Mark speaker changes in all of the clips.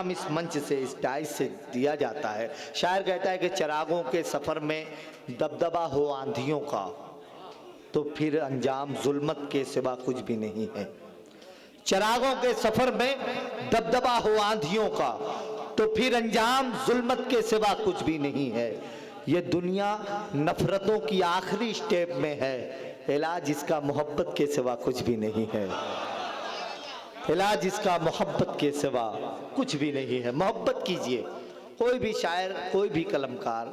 Speaker 1: पैगाम इस मंच से, इस डाइस से दिया जाता है। शायर कहता है कि चिरागों के सफ़र में दबदबा हो आंधियों का, तो फिर अंजाम जुल्मत के सिवा कुछ भी नहीं है। चिरागों के सफ़र में दबदबा हो आंधियों का, तो फिर अंजाम जुल्मत के सिवा कुछ भी नहीं है। ये दुनिया नफ़रतों की आखिरी स्टेप में है, इलाज इसका मोहब्बत के सिवा कुछ भी नहीं है। इलाज इसका मोहब्बत के सिवा कुछ भी नहीं है। मोहब्बत कीजिए। कोई भी शायर, कोई भी कलमकार,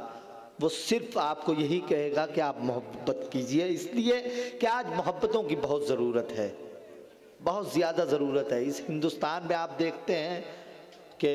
Speaker 1: वो सिर्फ आपको यही कहेगा कि आप मोहब्बत कीजिए, इसलिए कि आज मोहब्बतों की बहुत ज़रूरत है, बहुत ज़्यादा ज़रूरत है। इस हिंदुस्तान में आप देखते हैं कि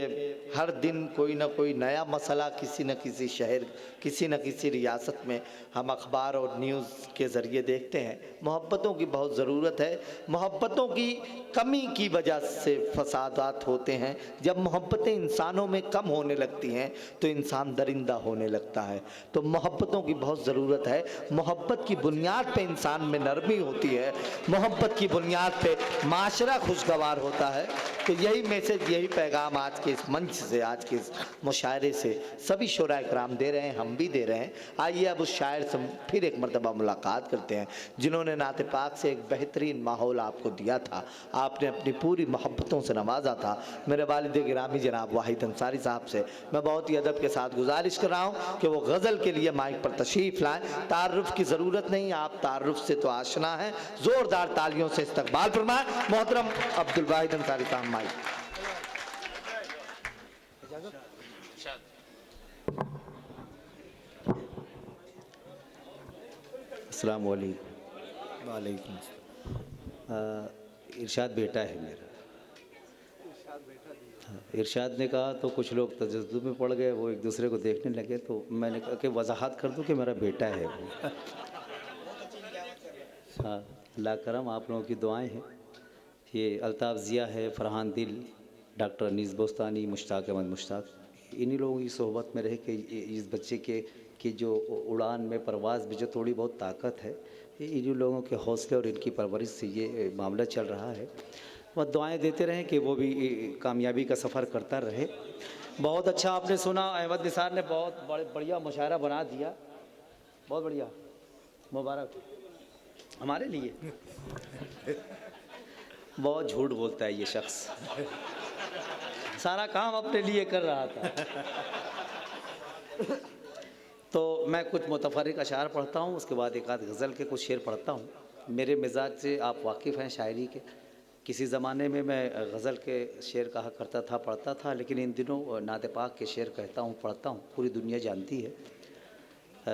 Speaker 1: हर दिन कोई ना कोई नया मसला किसी न किसी शहर, किसी न किसी रियासत में हम अखबार और न्यूज़ के ज़रिए देखते हैं। मोहब्बतों की बहुत ज़रूरत है। मोहब्बतों की कमी की वजह से फसादात होते हैं। जब मोहब्बतें इंसानों में कम होने लगती हैं तो इंसान दरिंदा होने लगता है। तो मोहब्बतों की बहुत ज़रूरत है। मोहब्बत की बुनियाद पे इंसान में नरमी होती है, मोहब्बत की बुनियाद पे माशरा खुशगवार होता है। तो यही मैसेज, यही पैगाम आज के इस मंच से, आज के इस मुशायरे से सभी शुरा इकराम दे रहे हैं, हम भी दे रहे हैं। आइए अब उस शायर से फिर एक मरतबा मुलाकात करते हैं जिन्होंने नाते पाक से एक बेहतरीन माहौल आपको दिया था, आपने अपनी पूरी मोहब्बतों से नवाजा था। मेरे वालिद गिरामी जनाब वाहिद अंसारी साहब से मैं बहुत ही अदब के साथ गुजारिश कर रहा हूँ कि वो गज़ल के लिए माइक पर तशरीफ़ लाएँ। तारुफ की ज़रूरत नहीं, आप तारुफ से तो आशना हैं। ज़ोरदार तालियों से इस्तकबाल फरमाएं मोहतरम अब्दुल वाहिद अंसारी साहब। माइक।
Speaker 2: अस्सलाम वालेकुम। इरशाद बेटा है मेरा। इरशाद ने कहा तो कुछ लोग तजद्दुद में पड़ गए, वो एक दूसरे को देखने लगे, तो मैंने कहा कि वजाहत कर दूं कि मेरा बेटा है वो। हाँ, अल्लाह करम, आप लोगों की दुआएं हैं। ये अल्ताफ़ ज़िया है, फ़रहान दिल, डॉक्टर अनीस बोस्तानी, मुश्ताक अहमद मुश्ताक, इन्हीं लोगों की सोहबत में रहे कि इस बच्चे की जो उड़ान में, परवाज़ में जो थोड़ी बहुत ताकत है, इन्हीं लोगों के हौसले और इनकी परवरिश से ये मामला चल रहा है। वह दुआएं देते रहें कि वो भी कामयाबी का सफ़र करता रहे। बहुत अच्छा आपने सुना, अहमद निसार ने बहुत बढ़िया मुशायरा बना दिया, बहुत बढ़िया, मुबारक हमारे लिए। बहुत झूठ बोलता है ये शख्स, सारा काम अपने लिए कर रहा था। तो मैं कुछ मुतफर्रिक अशार पढ़ता हूँ, उसके बाद एक आध गज़ल के कुछ शेर पढ़ता हूँ। मेरे मिजाज से आप वाकिफ़ हैं शायरी के। किसी ज़माने में मैं गज़ल के शेर कहा करता था, पढ़ता था, लेकिन इन दिनों नाते पाक के शेर कहता हूँ, पढ़ता हूँ, पूरी दुनिया जानती है।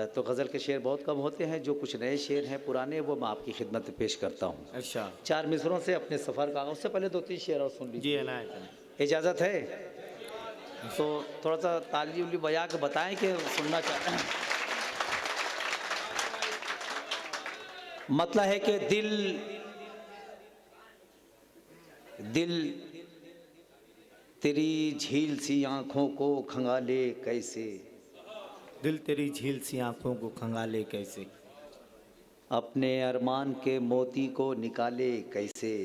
Speaker 2: तो गज़ल के शेर बहुत कम होते हैं। जो कुछ नए शेर हैं पुराने, वो मैं आपकी खिदमत में पेश करता हूँ।
Speaker 1: अच्छा,
Speaker 2: 4 मिसरों से अपने सफ़र का। उससे पहले 2-3 शेर और सुन लीजिए। इजाज़त है तो थोड़ा सा ताली उली बजा के बताएं कि सुनना चाहते हैं। मतलब है कि दिल तेरी झील सी आँखों को खंगाले कैसे,
Speaker 1: दिल तेरी झील सी आँखों को खंगाले कैसे,
Speaker 2: अपने अरमान के मोती को निकाले कैसे।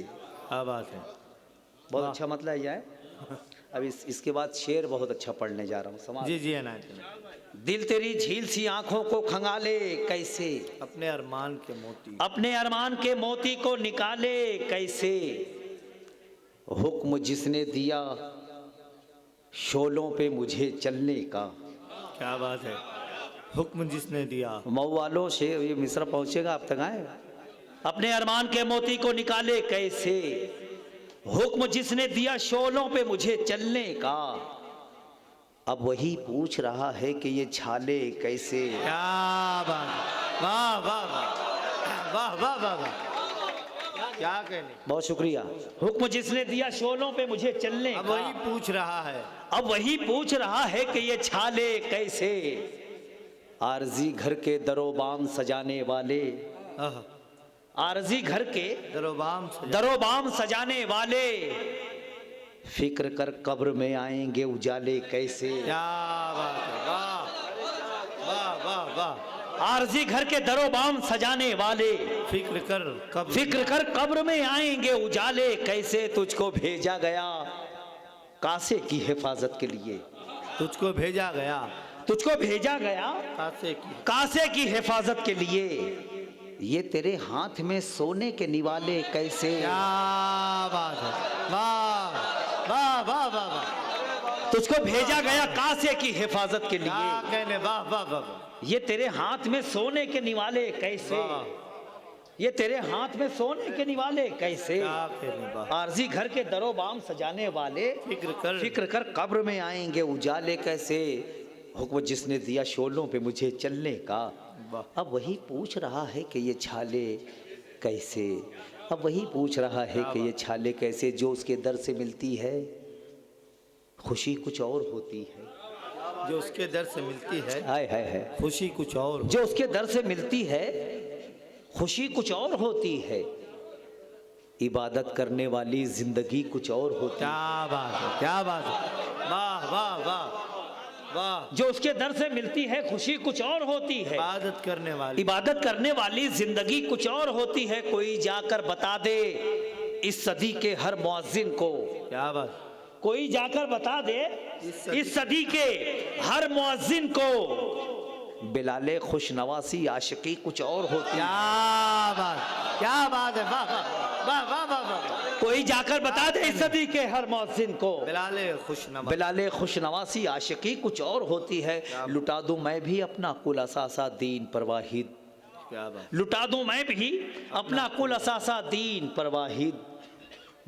Speaker 1: क्या बात है,
Speaker 2: बहुत अच्छा मतलब यह है। अब इसके बाद शेर बहुत अच्छा पढ़ने जा रहा हूँ, समाज।
Speaker 1: जी जी अनायत।
Speaker 2: दिल तेरी झील सी आँखों को खंगाले कैसे,
Speaker 1: अपने अरमान के मोती,
Speaker 2: अपने अरमान के मोती को निकाले कैसे, हुक्म जिसने दिया शोलों पे मुझे चलने का।
Speaker 1: क्या बात है, हुक्म जिसने दिया।
Speaker 2: मऊ वालों शेर ये मिस्र पहुँचेगा, आप तक आए। अपने अरमान के मोती को निकाले कैसे, हुक्म जिसने दिया शोलों पे मुझे चलने का, अब वही पूछ रहा है कि ये छाले कैसे।
Speaker 1: क्या बात, वाह वाह वाह वाह वाह वाह वाह, क्या कहने।
Speaker 2: बहुत शुक्रिया। हुक्म जिसने दिया शोलों पे मुझे चलने
Speaker 1: अब
Speaker 2: का,
Speaker 1: वही पूछ रहा है,
Speaker 2: अब वही पूछ रहा है कि ये छाले कैसे, आरजी घर के दरोबाम सजाने वाले, आरजी घर के दरोबाम सजाने वाले, फिक्र कर कब्र में आएंगे उजाले कैसे।
Speaker 1: क्या बात है, वाह वाह वाह वाह।
Speaker 2: आरजी घर के दरोबाम सजाने वाले,
Speaker 1: फिक्र कर
Speaker 2: कब्र में आएंगे उजाले कैसे, तुझको भेजा गया कासे की हिफाजत के लिए।
Speaker 1: तुझको भेजा गया
Speaker 2: तुझको भेजा गया कासे की हिफाजत के लिए। ये तेरे हाथ में सोने के निवाले कैसे।
Speaker 1: क्या बात है, वाह वाह वाह वाह वाह।
Speaker 2: तुझको भेजा गया कासे की हिफाजत के
Speaker 1: क्या
Speaker 2: लिए।
Speaker 1: कहने, वाह वाह वाह वाह।
Speaker 2: ये तेरे हाथ में सोने के निवाले कैसे।
Speaker 1: वाह,
Speaker 2: ये तेरे हाथ में सोने के निवाले कैसे।
Speaker 1: क्या कहने, वाह।
Speaker 2: आरजी घर के दरो बाम सजाने वाले फिक्र कर कब्र में आएंगे उजाले कैसे। हुक्म जिसने दिया शोलों पे मुझे चलने का,
Speaker 1: वाह।
Speaker 2: अब वही पूछ रहा है कि ये छाले कैसे। अब वही पूछ रहा है कि ये छाले कैसे। जो उसके दर से मिलती है खुशी कुछ और होती है।
Speaker 1: जो उसके दर से मिलती है
Speaker 2: हाय हाय है
Speaker 1: खुशी कुछ और।
Speaker 2: जो उसके दर से मिलती है खुशी कुछ और होती है। इबादत करने वाली जिंदगी कुछ और होती है।
Speaker 1: क्या बात है, क्या बात है, वाह वाह वाह वाह।
Speaker 2: जो उसके दर से मिलती है खुशी कुछ और होती है।
Speaker 1: इबादत करने वाली,
Speaker 2: इबादत करने वाली जिंदगी कुछ और होती है। कोई जाकर बता दे इस सदी के हर मुअज्जिन को।
Speaker 1: क्या बात,
Speaker 2: कोई जाकर बता दे इस सदी के हर मुअज्जिन को। बिलाले खुशनवासी आशिकी कुछ और होती है।
Speaker 1: क्या बात है, वाह वाह वाह वाह वाह वाह।
Speaker 2: कोई जाकर बता दे इस सदी के हर मुअज्जिन को।
Speaker 1: बिलाले
Speaker 2: खुशनवासी आशिकी कुछ और होती है। लुटा दूं मैं भी अपना कुल असासा दीन परवाहिद।
Speaker 1: क्या बात,
Speaker 2: लुटा दूं मैं भी अपना कुल असासा दीन परवाहिद।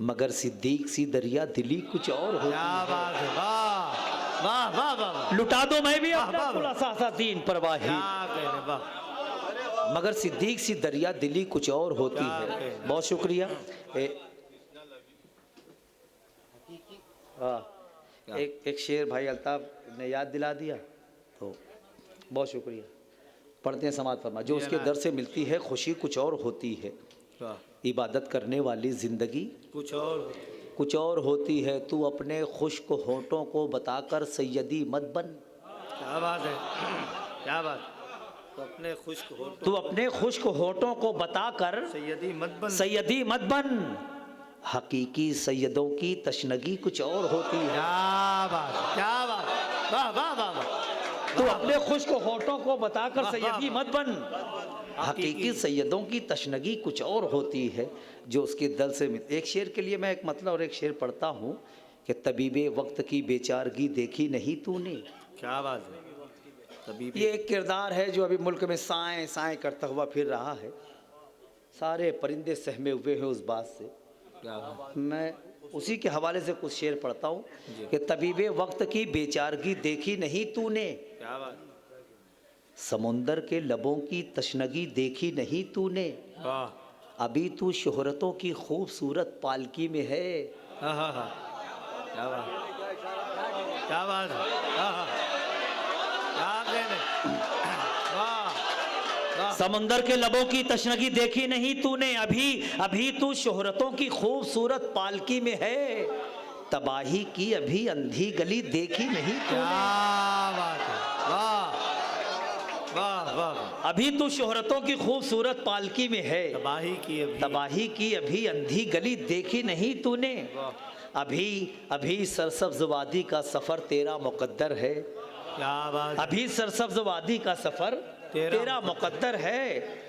Speaker 2: मगर सिद्दीक सी दरिया दिली कुछ और होती
Speaker 1: क्या
Speaker 2: है।
Speaker 1: बात है, वाह वाह वाह वाह।
Speaker 2: लुटा दो मैं भी अपना
Speaker 1: वाह,
Speaker 2: कुल असासा दीन परवाहिद।
Speaker 1: क्या कहने, वाह।
Speaker 2: मगर सिद्दीक सी दरिया दिली कुछ और होती
Speaker 1: क्या
Speaker 2: है।
Speaker 1: कहने।
Speaker 2: बहुत शुक्रिया। एक शेर भाई अल्ताफ ने याद दिला दिया तो बहुत शुक्रिया। पढ़ते हैं समाज फरमा। जो उसके दर से मिलती है खुशी कुछ और होती है। इबादत करने वाली जिंदगी कुछ और होती है। तू अपने खुश्क होठों को बताकर सैयदी मत बन।
Speaker 1: क्या बात है, क्या बात। तो अपने खुश्क हो
Speaker 2: तू अपने खुश्क होठों को बताकर सैयदी मत बन। हकीकी सैयदों की तशनगी कुछ और होती है।
Speaker 1: क्या बात, क्या बात, वाह वाह वाह वाह।
Speaker 2: तू अपने खुश्क होठों को बताकर सैयदी मत बन। हकीकी सैयदों की तशनगी कुछ और होती है। जो उसके दल से एक शेर के लिए मैं एक मतलब और एक शेर पढ़ता हूँ कि तबीबे वक्त की बेचारगी देखी नहीं तूने।
Speaker 1: क्या बात है, तबीबे।
Speaker 2: ये एक किरदार है जो अभी मुल्क में साएं साएं करता हुआ फिर रहा है। सारे परिंदे सहमे हुए हैं उस बात से।
Speaker 1: क्या बात,
Speaker 2: मैं उसी के हवाले से कुछ शेर पढ़ता हूँ कि तबीबे वक्त की बेचारगी देखी नहीं तूने।
Speaker 1: क्या बात,
Speaker 2: समुंदर के लबों की तशनगी देखी नहीं तूने।
Speaker 1: वाह,
Speaker 2: अभी तू शोहरतों की खूबसूरत पालकी में है।
Speaker 1: हाँ हाँ हाँ, क्या बात, क्या बात, हाँ हाँ, क्या कहने, वाह वाह।
Speaker 2: समुंदर के लबों की तशनगी देखी नहीं तूने। अभी तू शोहरतों की खूबसूरत पालकी में है। तबाही की अभी अंधी गली देखी नहीं
Speaker 1: क्या
Speaker 2: तूने।
Speaker 1: बात है, वाह वाह वाह।
Speaker 2: अभी तू शोहरतों की खूबसूरत पालकी में है। तबाही की अभी अंधी गली देखी नहीं तूने। अभी सरसब्ज वादी का सफर तेरा मुकद्दर है।
Speaker 1: क्या बात,
Speaker 2: अभी सरसब्ज वादी का सफर तेरा मुकद्दर है।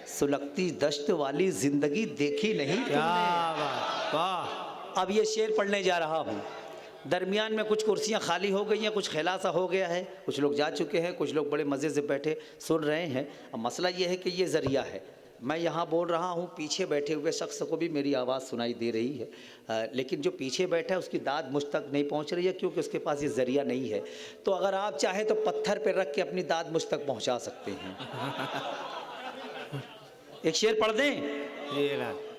Speaker 2: सुलगती दश्त वाली जिंदगी देखी नहीं
Speaker 1: क्या
Speaker 2: तूने।
Speaker 1: बात, वाह।
Speaker 2: अब ये शेर पढ़ने जा रहा हूँ। दरमियान में कुछ कुर्सियाँ खाली हो गई हैं, कुछ खिलासा हो गया है, कुछ लोग जा चुके हैं, कुछ लोग बड़े मज़े से बैठे सुन रहे हैं। अब मसला ये है कि ये ज़रिया है। मैं यहाँ बोल रहा हूँ, पीछे बैठे हुए शख्स को भी मेरी आवाज़ सुनाई दे रही है, लेकिन जो पीछे बैठा है उसकी दाद मुझ तक नहीं पहुँच रही है क्योंकि उसके पास ये ज़रिया नहीं है। तो अगर आप चाहें तो पत्थर पर रख के अपनी दाद मुझ तक पहुँचा सकते हैं। एक शेर पढ़ दें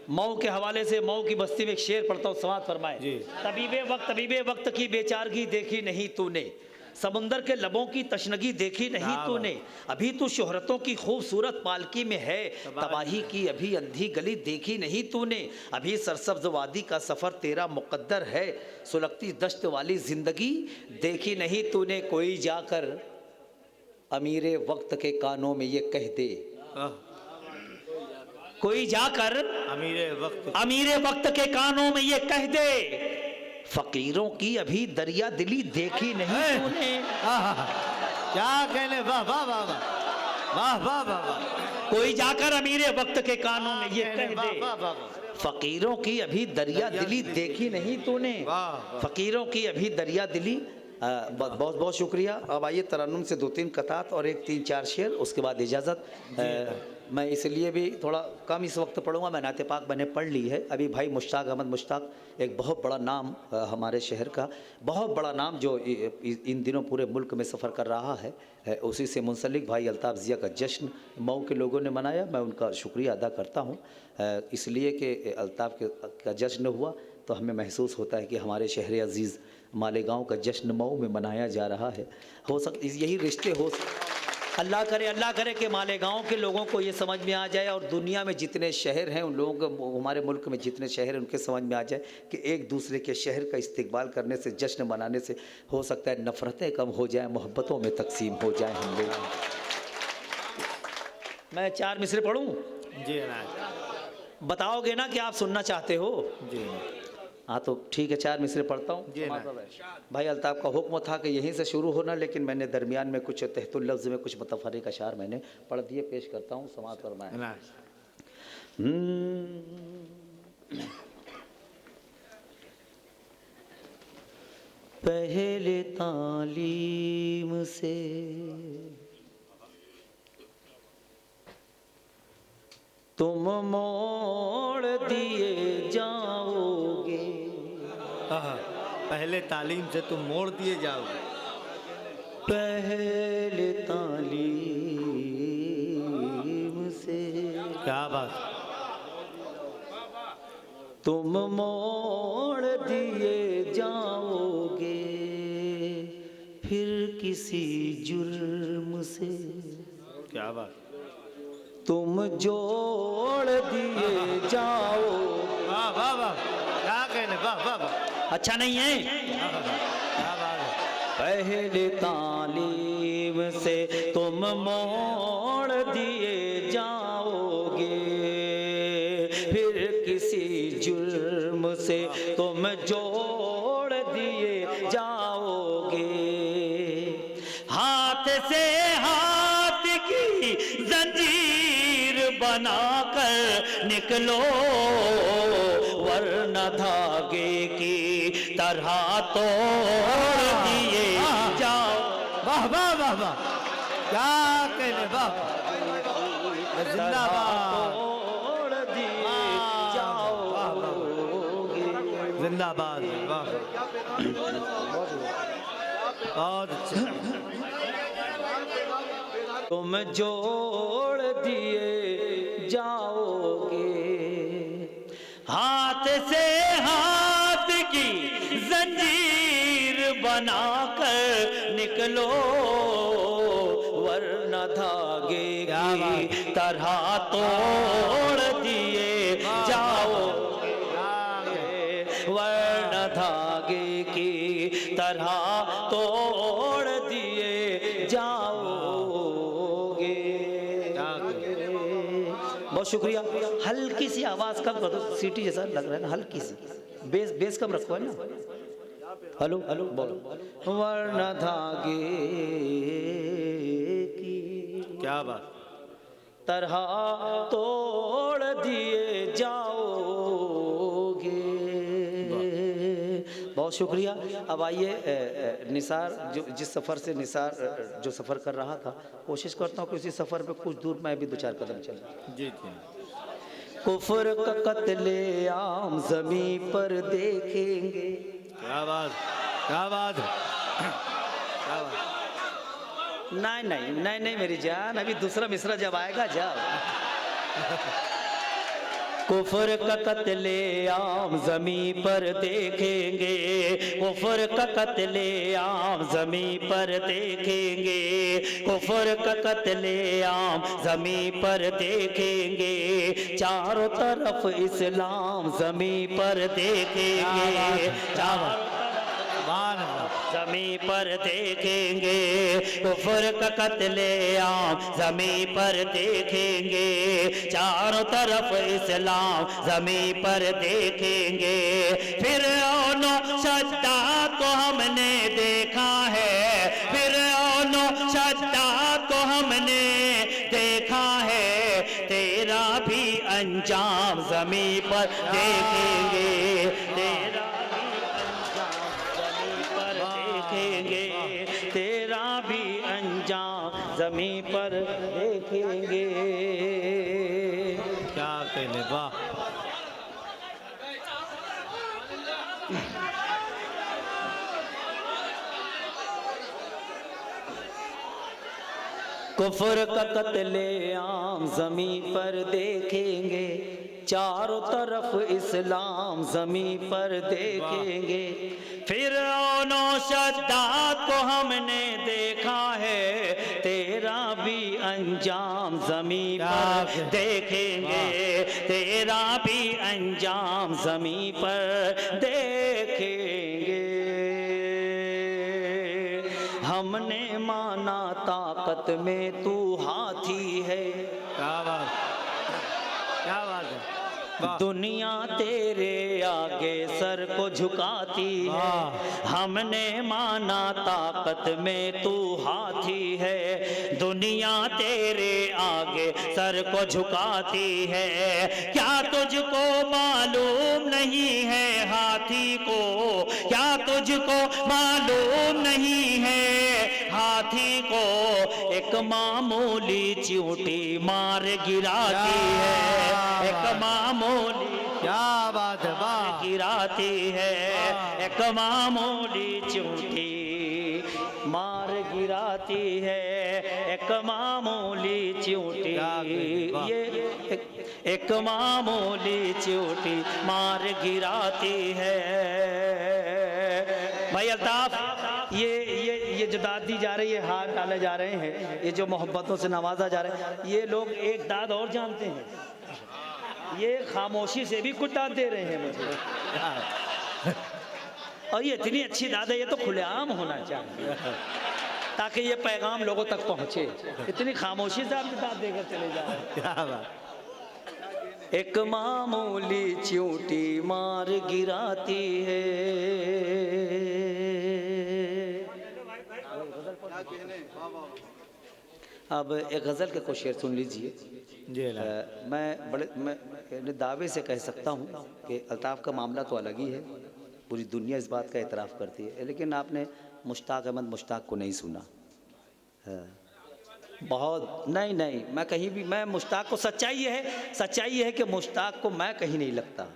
Speaker 2: मऊ के हवाले से। मऊ की बस्ती में एक शेर पढ़ता हूँ, समाज फरमाए। तबीबे वक्त की बेचारगी देखी नहीं तूने। समुंदर के लबों की तशनगी देखी नहीं तूने। अभी तू शोहरतों की खूबसूरत पालकी में है। तबाही की अभी अंधी गली देखी नहीं तूने। अभी सरसब्ज वादी का सफ़र तेरा मुकद्दर है। सुलगती दश्त वाली ज़िंदगी देखी नहीं तूने। कोई जाकर अमीरे वक्त के कानों में ये कह दे। कोई जाकर अमीरे वक्त के कानों में ये कह दे फकीरों की अभी दरिया दिली देखी नहीं तूने।
Speaker 1: क्या कहने, वाह वाह वाह वाह वाह वाह वाह वाह।
Speaker 2: कोई जाकर अमीरे वक्त के कानों में ये कह
Speaker 1: वाह
Speaker 2: दे,
Speaker 1: वाह वाह वाह।
Speaker 2: फकीरों की अभी दरिया दिली देखी नहीं तूने।
Speaker 1: वाह।
Speaker 2: फकीरों की अभी दरिया दिली। बहुत बहुत शुक्रिया। अब आइए तरन्नुम से 2-3 कतात और एक 3-4 शेर, उसके बाद इजाज़त। मैं इसलिए भी थोड़ा कम इस वक्त पढ़ूंगा, मैं नाते पाक मैंने पढ़ ली है। अभी भाई मुश्ताक अहमद मुश्ताक, एक बहुत बड़ा नाम हमारे शहर का, बहुत बड़ा नाम जो इन दिनों पूरे मुल्क में सफ़र कर रहा है, उसी से मुंसलिक भाई अल्ताफ़ ज़िया का जश्न मऊ के लोगों ने मनाया। मैं उनका शुक्रिया अदा करता हूँ, इसलिए कि अल्ताफ़ का जश्न हुआ तो हमें महसूस होता है कि हमारे शहर अज़ीज़ मालेगांव का जश्न मऊ में मनाया जा रहा है। हो सकता यही रिश्ते हो, अल्लाह करे कि मालेगांव के लोगों को ये समझ में आ जाए, और दुनिया में जितने शहर हैं उन लोगों को, हमारे मुल्क में जितने शहर हैं उनके समझ में आ जाए कि एक दूसरे के शहर का इस्तिकबाल करने से, जश्न मनाने से हो सकता है नफ़रतें कम हो जाएं, मोहब्बतों में तकसीम हो जाएं हम लोग। मैं 4 मिसरे पढ़ूं?
Speaker 1: जी
Speaker 2: बताओगे ना कि आप सुनना चाहते हो?
Speaker 1: जी
Speaker 2: हाँ तो ठीक है, 4 मिसरे पढ़ता हूँ। भाई अल्ताफ़ का हुक्म था कि यहीं से शुरू होना, लेकिन मैंने दरमियान में कुछ तहतुल लफ्ज़ में कुछ मुतफ़र्रिक़ अशार मैंने पढ़ दिए, पेश करता हूँ, समाअत फरमाएं। पहले तालीम से तुम मोड़ दिए जाओगे,
Speaker 1: पहले तालीम से तुम मोड़ दिए जाओगे।
Speaker 2: पहले तालीम से
Speaker 1: क्या बात,
Speaker 2: तुम मोड़ दिए जाओगे, फिर किसी जुर्म से
Speaker 1: क्या बात,
Speaker 2: तुम जोड़ दिए जाओ।
Speaker 1: वाह वाह वाह, क्या कहने, वाह वाह वाह।
Speaker 2: अच्छा नहीं है?
Speaker 1: क्या बात है।
Speaker 2: पहले तालीम से तुम मोड़ दिए जाओगे, फिर किसी जुर्म से तुम जोड़ दिए जाओगे, हाथ से हाथ की जंजीर बनाकर निकलो, वरना धागे की तरह तोड़ दिए जाओ।
Speaker 1: वाह वाह वाह वाह, क्या कहने, वाह, जिंदाबाद,
Speaker 2: तोड़ दिए जाओगे।
Speaker 1: जिंदाबाद, वाह, बहुत अच्छा।
Speaker 2: तुम जोड़ दिए जाओगे, हाथ से हाथ की जंजीर बनाकर निकलो, वरना धागे की तरह तोड़ दिए जाओगे, वरना धागे की तरह तोड़ दिए जाओगे। बहुत शुक्रिया। हल्की सी आवाज़ कम कर दो, सीटी जैसा लग रहा है ना, हल्की सी बेस कम रखो, है ना। हेलो हेलो बोलो। वरना धागे की
Speaker 1: क्या बात,
Speaker 2: तरह तोड़ दिए जाओगे। बहुत शुक्रिया। अब आइए, निसार जिस सफ़र से निसार जो सफ़र कर रहा था, कोशिश करता हूँ कि उसी सफ़र पे कुछ दूर मैं भी 2-4 कदम चलूँ।
Speaker 1: जी जी।
Speaker 2: कुफर का कत्ले आम ज़मीं पर देखेंगे।
Speaker 1: क्या बात, क्या बात, क्या बात।
Speaker 2: नहीं नहीं नहीं नहीं मेरी जान, अभी दूसरा मिसरा जब आएगा जब। कुफर का कत्ले आम ज़मीं पर देखेंगे, कुफर का कत्ले आम ज़मीं पर देखेंगे, कुफर का कत्ले आम ज़मीं पर देखेंगे, चारों तरफ इस्लाम ज़मीं पर देखेंगे, चारों ज़मीं पर देखेंगे, कुफ्र का कत्लेआम ज़मीं पर देखेंगे, चारों तरफ इस्लाम ज़मीं पर देखेंगे। फिरऔन शद्दाद को हमने देखा है, फिरऔन शद्दाद को हमने देखा है, तेरा भी अंजाम ज़मीं पर देखेंगे, तेरा भी अंजाम ज़मीं पर देखेंगे, तेरा भी अंजाम ज़मीं पर देखेंगे।
Speaker 3: क्या कहने, वाह।
Speaker 2: कुफ्र का कत्लेआम ज़मीं पर देखेंगे, चारों तरफ इस्लाम ज़मीं पर देखेंगे। फिरऔन और शद्दाद को हमने देखा है, तेरा भी अंजाम ज़मीं पर देखेंगे, तेरा भी अंजाम ज़मीं पर देखेंगे। हमने माना ताकत में तू हाथी है,
Speaker 3: क्या बात, क्या बात है, वाह।
Speaker 2: दुनिया तेरे आगे सर को झुकाती है। हमने माना ताकत में तू हाथी है, दुनिया तेरे आगे सर को झुकाती है। क्या तुझको मालूम नहीं है हाथी को, क्या तुझको मालूम नहीं है हाथी को, एक मामूली चींटी मार गिराती है, एक मामूली
Speaker 3: क्या बात है, वाह।
Speaker 2: गिराती है, एक मामूली चींटी मार गिराती है, एक मामूली चींटी, ये एक मामूली चींटी मार गिराती है। भाई अल्ताफ, ये जो दाद दी जा रही है, हाथ डाले जा रहे हैं, ये जो मोहब्बतों से नवाजा जा रहा है, ये लोग एक दाद और जानते हैं, ये खामोशी से भी कुछ दाद दे रहे हैं मुझे। और ये इतनी अच्छी दाद है, ये तो खुलेआम होना चाहिए ताकि ये पैगाम लोगों तक पहुंचे। इतनी खामोशी से आप दाद देकर चले जा रहे हैं,
Speaker 3: क्या बात।
Speaker 2: एक मामूली चींटी मार गिराती है। अब एक गज़ल के कुछ शेर सुन लीजिए।
Speaker 3: जी
Speaker 2: मैं दावे से कह सकता हूँ कि अल्ताफ़ का मामला तो अलग ही है, पूरी दुनिया इस बात का एतराफ़ करती है, लेकिन आपने मुश्ताक अहमद मुश्ताक को नहीं सुना। बहुत नहीं, मैं कहीं भी, मैं मुश्ताक को, सच्चाई ये है कि मुश्ताक को मैं कहीं नहीं लगता।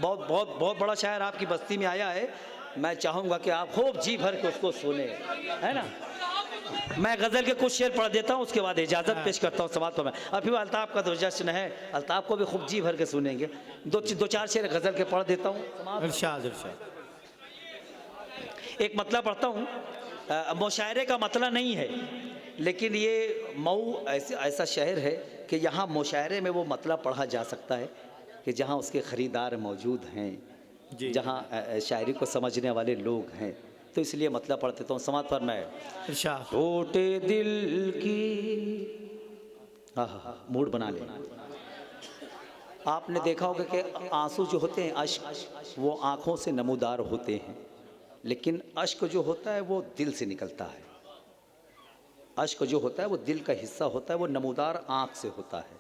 Speaker 2: बहुत बहुत बहुत बड़ा शायर आपकी बस्ती में आया है, मैं चाहूँगा कि आप खूब जी भर के उसको सुने, है ना। मैं गज़ल के कुछ शेर पढ़ देता हूँ, उसके बाद इजाज़त पेश करता हूँ समात पर। मैं अभी अल्ताफ़ का तो जश्न है, अल्ताफ़ को भी खूब जी भर के सुनेंगे। दो चार शेर गज़ल के पढ़ देता हूँ।
Speaker 3: इरशाद, इरशाद।
Speaker 2: एक मतला पढ़ता हूँ, मुशायरे का मतला नहीं है, लेकिन ये मऊ ऐसा शहर है कि यहाँ मुशायरे में वो मतला पढ़ा जा सकता है कि जहाँ उसके ख़रीदार मौजूद हैं, जहाँ शायरी को समझने वाले लोग हैं, तो इसलिए मतलब पढ़ते तो समात पर मैं टूटे दिल की मूड बना ले। आपने देखा होगा कि आंसू जो होते हैं, अश्क, वो आँखों से नमूदार होते हैं, लेकिन अश्क जो होता है वो दिल से निकलता है। अश्क जो होता है वो दिल का हिस्सा होता है, वो नमूदार आँख से होता है।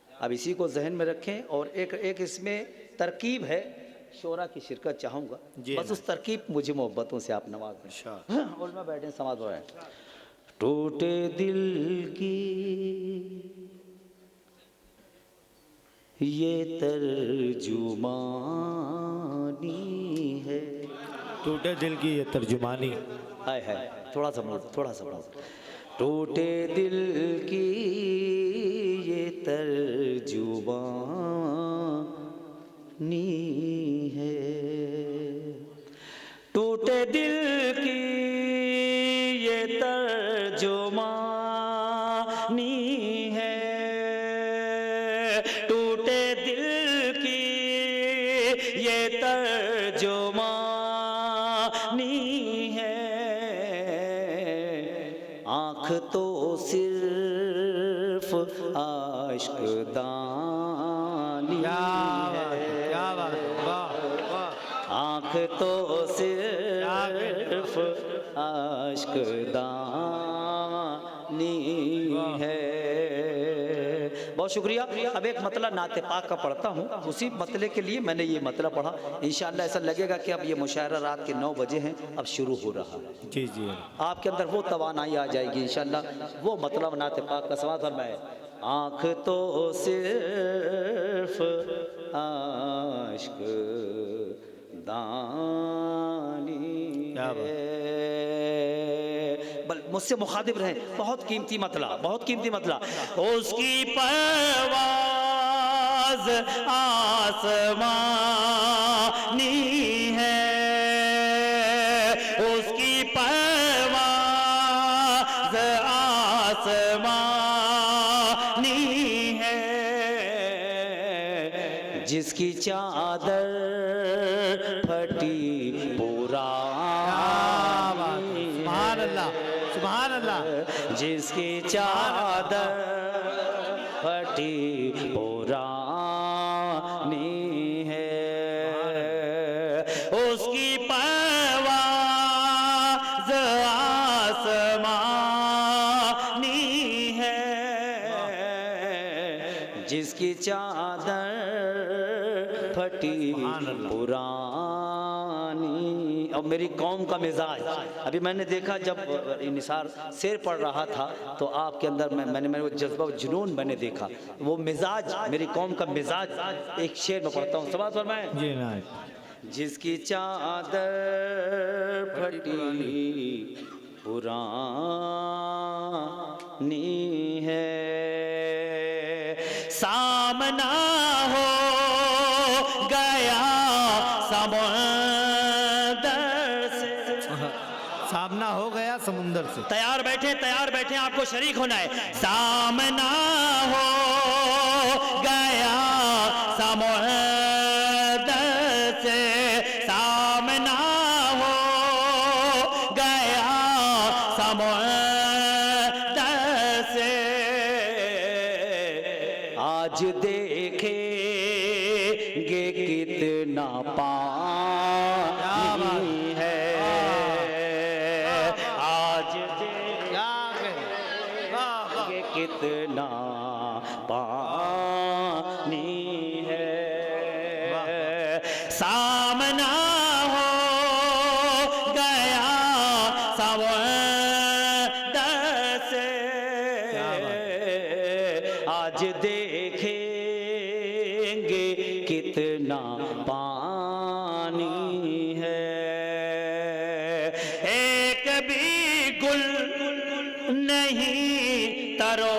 Speaker 2: अब इसी को जहन में रखें। और एक इसमें तरकीब है, शोरा की शिरकत चाहूँगा, बस उस तरकीब मुझे मोहब्बतों से आप नवाज दें। और मैं बैठे समाज हो रहा है। टूटे दिल की ये तर्जुमानी है,
Speaker 3: टूटे दिल की ये तर्जुमानी
Speaker 2: है। थोड़ा सा मोड़। टूटे दिल की ये तर्जुमानी है, टूटे दिल की ये तर्जुमानी है, टूटे दिल की ये तर्जुमानी है। आशिक दानी
Speaker 3: क्या बात है,
Speaker 2: है।
Speaker 3: क्या बात है, वाह वाह।
Speaker 2: आँख तो सिर्फ आशिक दानी है। बहुत शुक्रिया। अब एक मतला नाते पाक का पढ़ता हूँ, उसी मतले के लिए मैंने ये मतला पढ़ा। इंशाअल्लाह ऐसा लगेगा कि अब ये मुशायरा रात के 9 बजे हैं, अब शुरू हो रहा है।
Speaker 3: जी जी।
Speaker 2: आपके अंदर वो तवानाई आ जाएगी इंशाअल्लाह। वो मतलब नाते पाक का सवाल फरमाए। आँख तो सिर्फ आशिक दानी
Speaker 3: क्या बात।
Speaker 2: है। बल मुझसे मुखातिब रहे। बहुत कीमती मतला, बहुत कीमती मतला। उसकी परवाज़ आसमानी है, उसकी परवाज़ आसमानी है। जिसकी चादर फटी पुरानी,
Speaker 3: सुभान अल्लाह, सुभान अल्लाह।
Speaker 2: जिसकी चादर फटी पुरानी है, उसकी परवाज़ आसमानी है। जिसकी चादर फटी पुरानी। अब मेरी कौम का मिजाज, अभी मैंने देखा जब निसार शेर पढ़ रहा था तो आपके अंदर मैंने वो जज्बा जुनून मैंने देखा, वो मिजाज, मेरी कौम का मिजाज। एक शेर में पढ़ता हूँ, समाज फरमाएं।
Speaker 3: जी ना।
Speaker 2: जिसकी चादर फटी पुरानी है, सामना हो गया समुंदर से।
Speaker 3: सामना हो गया समुंदर से।
Speaker 2: तैयार बैठे आपको शरीक होना है। सामना हो गया समुंदर से, सामना हो गया समुंदर से। आज देखेंगे कितना पानी है, आज
Speaker 3: क्या कहें? वाह वाह।
Speaker 2: देखेंगे कितना पानी है। सामना हो गया समुंदर से, आज देखेंगे कितना पानी है। एक भी गुल नहीं तरो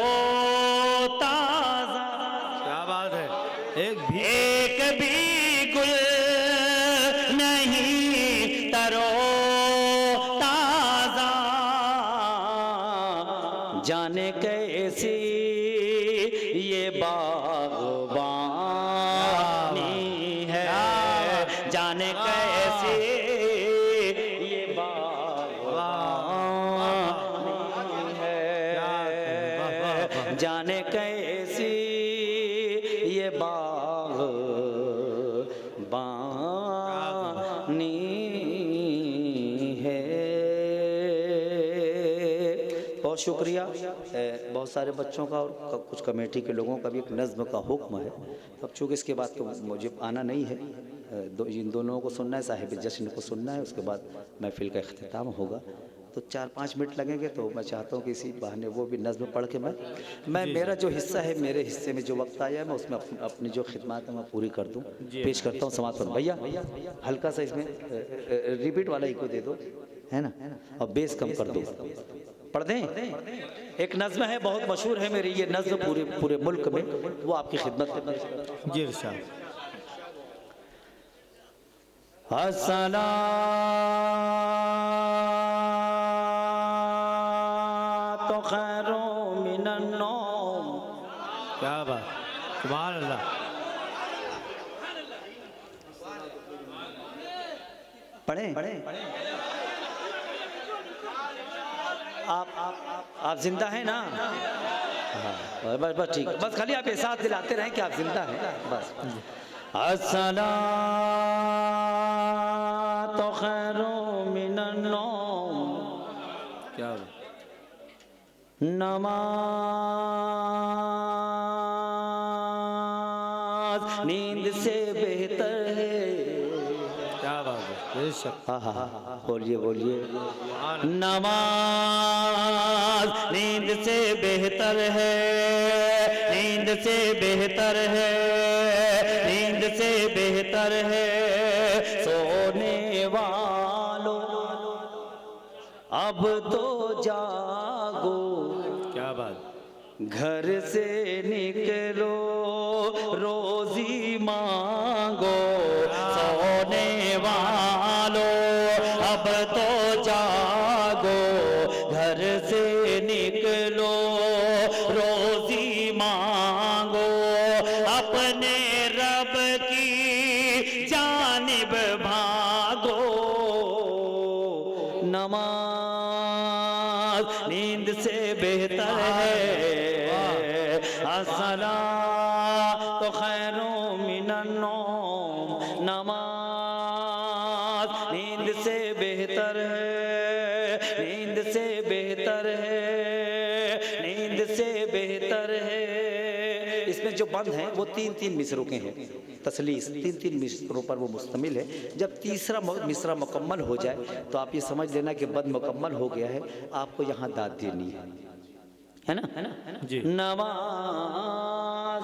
Speaker 2: ताजा,
Speaker 3: क्या बात है। एक
Speaker 2: भी गुल नहीं तरो ताजा। जाने कैसी ये बागवानी है, जाने कैसी ये बागवानी है, जाने कैसी ये बागवानी है। बहुत शुक्रिया। बहुत सारे बच्चों का और कुछ कमेटी के लोगों का भी एक नज़्म का हुक्म है। अब चूँकि इसके बाद तो मुझे आना नहीं है, इन दोनों को सुनना है, साहिब जश्न को सुनना है, उसके बाद महफिल का इख्तिताम होगा। तो 4-5 मिनट लगेंगे, तो मैं चाहता हूँ कि इसी बहाने वो भी नज़्म पढ़ के मैं मेरा जो हिस्सा है, मेरे हिस्से में जो वक्त आया है, मैं उसमें अपनी जो खिदमत है मैं पूरी कर दूँ, पेश करता हूँ समाज पर। भैया हल्का सा इसमें रिपीट वाला ही को दे दो, है ना, और बेस कम कर दो। पढ़ दें। एक नज़्म है, बहुत मशहूर है मेरी ये नज़्म पूरे मुल्क में, वो आपकी खिदमत में।
Speaker 3: जी इरशाद।
Speaker 2: अस्सलातु खैरुम मिनन नौम।
Speaker 3: क्या बात, सुभान अल्लाह।
Speaker 2: पढ़ें। आप जिंदा हैं ना? हाँ बस बस ठीक, बस खाली आप एहसास दिलाते रहें कि आप जिंदा हैं बस। अस्सलातु खैरुम मिनन नौम,
Speaker 3: क्या बात।
Speaker 2: नमाज नींद से बेहतर है।
Speaker 3: क्या बात है, बेशक।
Speaker 2: हाँ हाँ हाँ, बोलिए बोलिए। नमाज नींद से बेहतर है, नींद से बेहतर है, नींद से बेहतर है। सोने वालों अब तो जागो,
Speaker 3: क्या बात।
Speaker 2: घर से निकलो रोजी मांगो। सोने वालों अब तो जागो, घर से निकलो रोजी मांगो। अपने रब की जानिब भागो। नमाज नींद से बेहतर है। अस्सलातु खैरुम मिनन नौम, नमाज नींद से बेहतर है, नींद से बेहतर है, नींद से बेहतर है। इसमें जो बंद हैं वो तीन तीन मिसरों के हैं, तसलीस तीन तीन मिसरों पर वो मुश्तमिल है। जब तीसरा मिसरा मुकम्मल हो जाए तो आप ये समझ लेना कि बंद मुकम्मल हो गया है, आपको यहाँ दाद देनी है ना, है ना
Speaker 3: जी।
Speaker 2: नमाज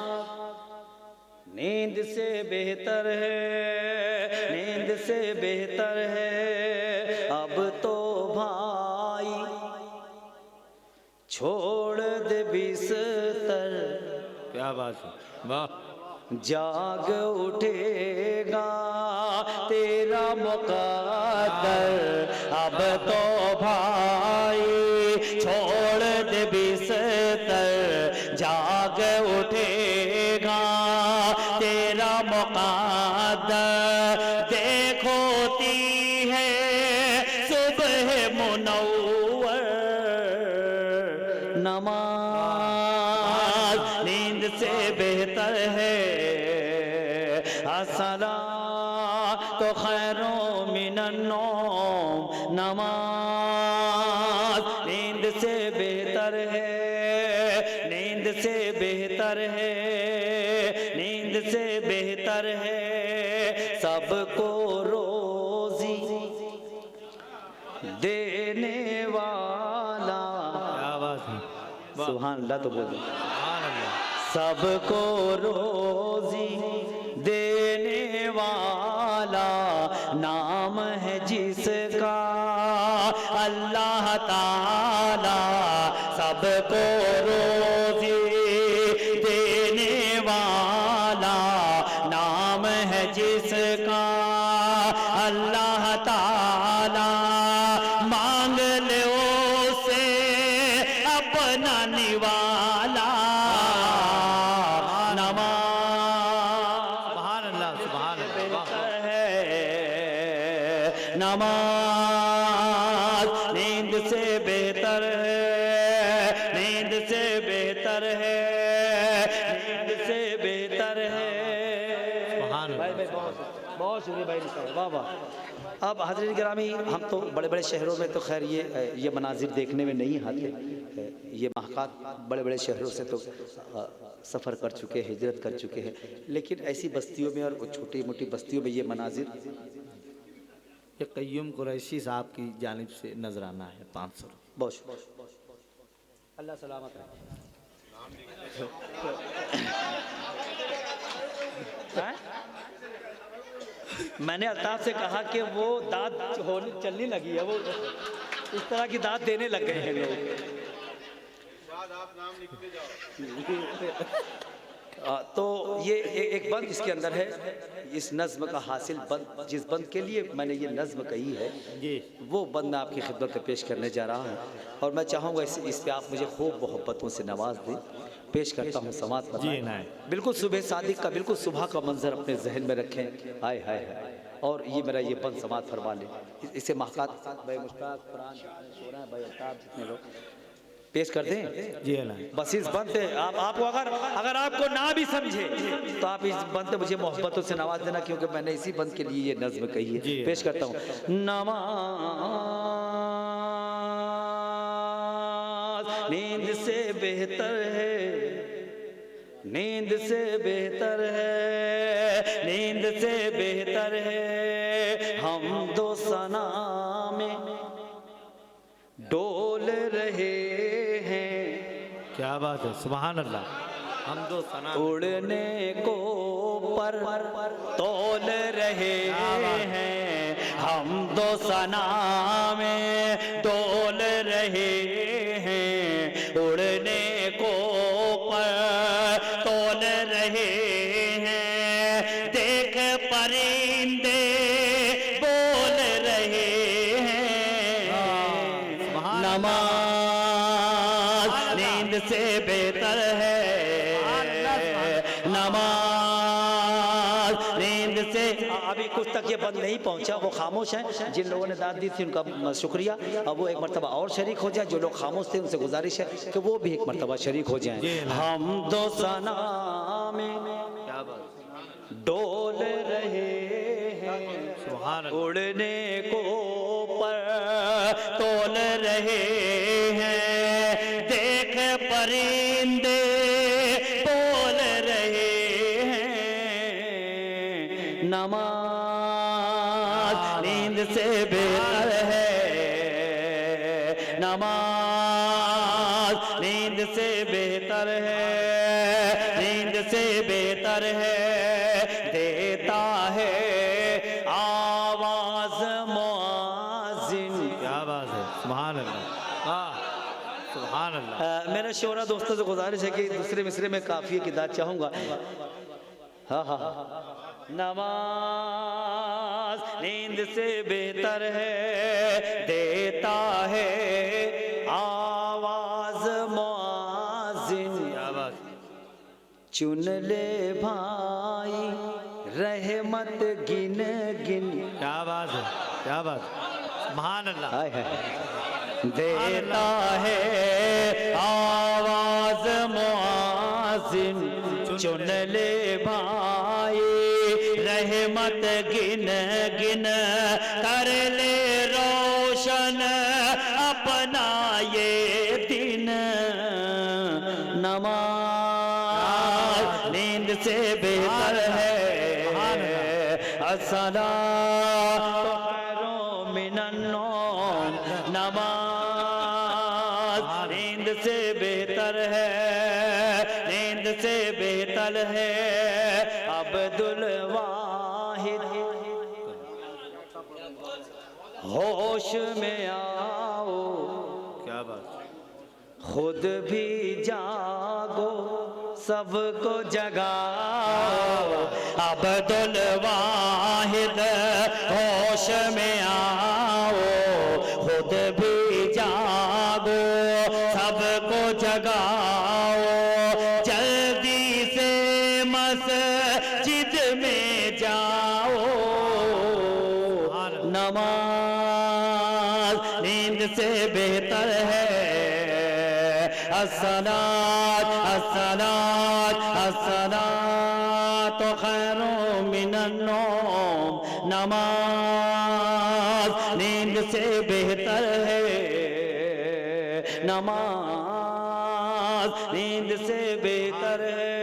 Speaker 2: नींद से बेहतर है, नींद से बेहतर है। अब तो भाई छोड़ दे बिस्तर,
Speaker 3: क्या बात है, वाह।
Speaker 2: जाग उठेगा तेरा मुक़द्दर। अब तो भाई छोड़ दे बिस्तर, जाग उठेगा तेरा मुक़द्दर। देखो ती है सुबह मुनव्वर, नमाज नींद से बेहतर है। अस्सलातु खैरुम मिनन नौम, नमाज नींद से बेहतर है, नींद से बेहतर है, नींद से बेहतर है। सबको रोजी देने वाला,
Speaker 3: क्या बात है, वाह।
Speaker 2: सुभान अल्लाह तो बोलो।
Speaker 3: सुभान अल्लाह।
Speaker 2: सबको रोजी देने वाला नाम है जिसका अल्लाह ताला। सबको रोजी देने वाला नाम है जिसका अल्लाह ताला। मांग लो से अपना निवाला।
Speaker 3: सुभान अल्लाह, सुभान अल्लाह, वाह।
Speaker 2: नमाज नींद से बेहतर है, नींद से बेहतर है, नींद से बेहतर है।
Speaker 3: सुभान
Speaker 2: भाई
Speaker 3: अल्लाह।
Speaker 2: बहुत शुक्रिया भाई, वाह वाह। अब हज़रत गिरामी, हम तो बड़े बड़े शहरों में तो खैर ये मनाजिर देखने में नहीं आते। ये महकात बड़े बड़े शहरों से तो सफ़र कर चुके हैं, हिजरत कर चुके हैं, लेकिन ऐसी बस्तियों में और छोटी मोटी बस्तियों में ये मनाजिर
Speaker 3: ये कय्यूम कुरैशी साहब की जानिब से नजराना है 500 रुपये।
Speaker 2: बहुत शुक्रिया। अल्लाह सलामत रहे। मैंने अल्ताफ से कहा कि वो दाद होने चलने लगी है, वो इस तरह की दाद देने लग गए हैं लोग। तो ये एक बंद इसके अंदर है, इस नज़्म का हासिल बंद, जिस बंद के लिए मैंने ये नज़्म कही है वो बंद मैं आपकी खिदमत में पेश करने जा रहा हूँ। और मैं चाहूँगा इस पे आप मुझे खूब मोहब्बतों से नवाज दें। पेश करता हूँ समात पर। बिल्कुल सुबह सादिक का बिल्कुल सुबह का मंजर अपने जहन में रखें। हाय हाय हाय। और ये मेरा ये बंद समात फरमा लें। इसे महकात भाई मुश्ताक, कुरान, शोरा भाई, अल्ताफ, जितने लोग पेश कर दें।
Speaker 3: जी अल्लाह।
Speaker 2: बस इस बंद पे आपको अगर आपको ना भी समझे तो आप इस बंद पे मुझे मोहब्बतों से नवाज देना, क्योंकि मैंने इसी बंद के लिए ये नज्म कही है। पेश करता हूँ। नमाज नींद से बेहतर है, नींद से बेहतर है, नींद से बेहतर है, हम दो सना में डोल रहे हैं।
Speaker 3: क्या बात है, सुभान अल्लाह। हम दो सना
Speaker 2: उड़ने को पर तोल रहे हैं, हम दो सना में डोल रहे हैं, उड़ने को पर तोल रहे हैं, देख परिंदे बोल रहे हैं। नमाज नींद से बेहतर है, नमाज नींद से। अभी कुछ तक ये बंद नहीं पहुंचा, वो खामोश हैं। जिन लोगों ने दाद दी थी उनका शुक्रिया। अब वो एक मरतबा और शरीक हो जाए। जो लोग खामोश थे उनसे गुजारिश है कि वो भी एक मरतबा शरीक हो जाएं। हम दो सना में डोल रहे हैं, उड़ने को पर तोल रहे हैं, देख परिंदे बोल रहे हैं। नमाज नींद से बेहतर है, नमाज नींद से बेहतर है, नींद से बेहतर है, देता है आवाज मुआजिन।
Speaker 3: क्या बात है, सुभान अल्लाह। सुभान अल्लाह।
Speaker 2: मेरे शोरा दोस्तों से गुजारिश है कि दूसरे मिसरे में काफिये की दाद चाहूंगा। हाँ हाँ। नमाज नींद से बेहतर है, देता है आवाज मुआजिन। चुन ले भाई रहमत गिन गिन।
Speaker 3: क्या बात है, क्या बात, सुभान अल्लाह।
Speaker 2: हाय हाय। देता है आवाज मुआजिन, चुन ले भाई रहमत गिन गिन, कर ले रोशन अपना ये दिन। नमाज नींद से बेहतर है, अस्सलातु खैरुम मिनन नौम। नमाज नींद से बेहतर है, नींद से बेहतर है, अब्दुल वाहिद होश में आओ।
Speaker 3: क्या बात,
Speaker 2: खुद भी जागो सबको जगाओ, अब्दुल वाहिद होश में आओ, खुद भी जागो सबको जगाओ, जल्दी से मस्जिद में जाओ। नमाज नींद से बेहतर है, अस्सलात अस्सलात अस्सलातु खैरुम मिनन नौम। नमाज नींद से बेहतर है, नमाज नींद से बेहतर है,